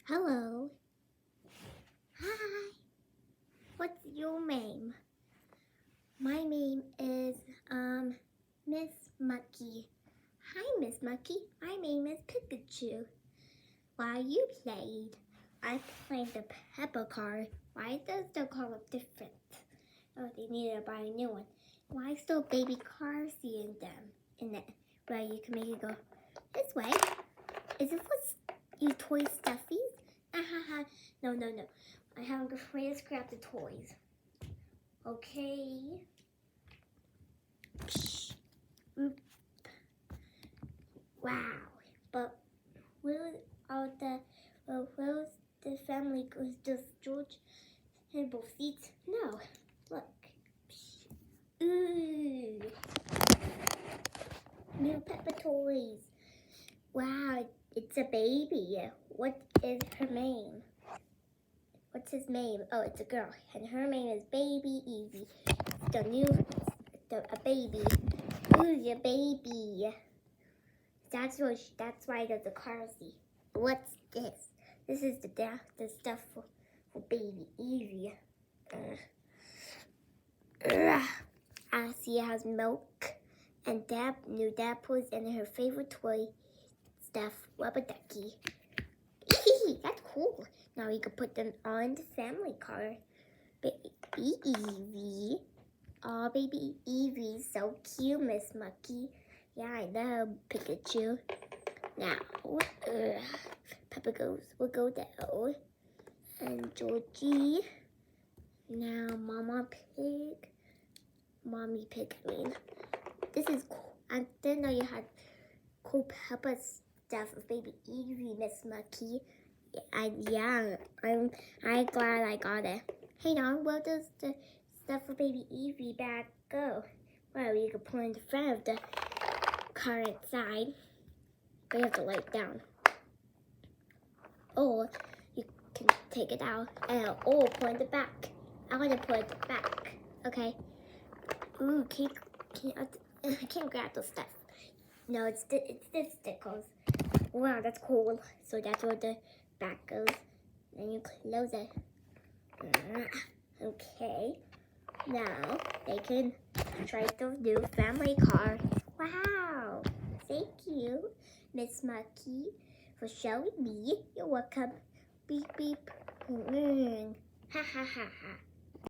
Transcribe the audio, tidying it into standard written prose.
Hello. Hi. What's your name? My name is Miss Monkey. Hi, Miss Monkey. My name is Pikachu. While you played, I played the Peppa car. Why does the car look different? Oh, they needed to buy a new one. Why is there a baby car seat in it? Where you can make it go this way. Is it for you toy stuffies? No. I have to first grab the toys. Okay. Oop. Wow. But where's the family? Does George have both seats? No. Look. Ooh. New Peppa toys. Wow, it's a baby. What is her name? What's his name? Oh, it's a girl, and her name is Baby Evie. A baby. Ooh, your baby. That's why there's a car seat. What's this? This is the stuff for Baby Evie. I see it has milk, and new Dad puts in her favorite toy stuff, rubber ducky. That's cool. Now we can put them on the family car. Baby Evie. Oh, Baby Evie, so cute, Miss Monkey. Yeah, I know, Pikachu. Now, Peppa will go down. And Georgie. Now, Mommy Pig, I mean. This is cool. I didn't know you had cool Peppa stuff with Baby Evie, Miss Monkey. I'm glad I got it. Hey, Don, where does the stuff for Baby Evie bag go? Well, you can put it in the front of the car inside, but you have to lay it down. Or you can take it out or put it in the back. I want to put it in the back. Okay. Ooh, I can't grab the stuff. No, it's the stickers. Wow, that's cool. So that's where the back goes. Then you close it. Okay. Now they can try the new family car. Wow. Thank you, Miss Monkey, for showing me. You're welcome. Beep beep. Ha ha ha ha.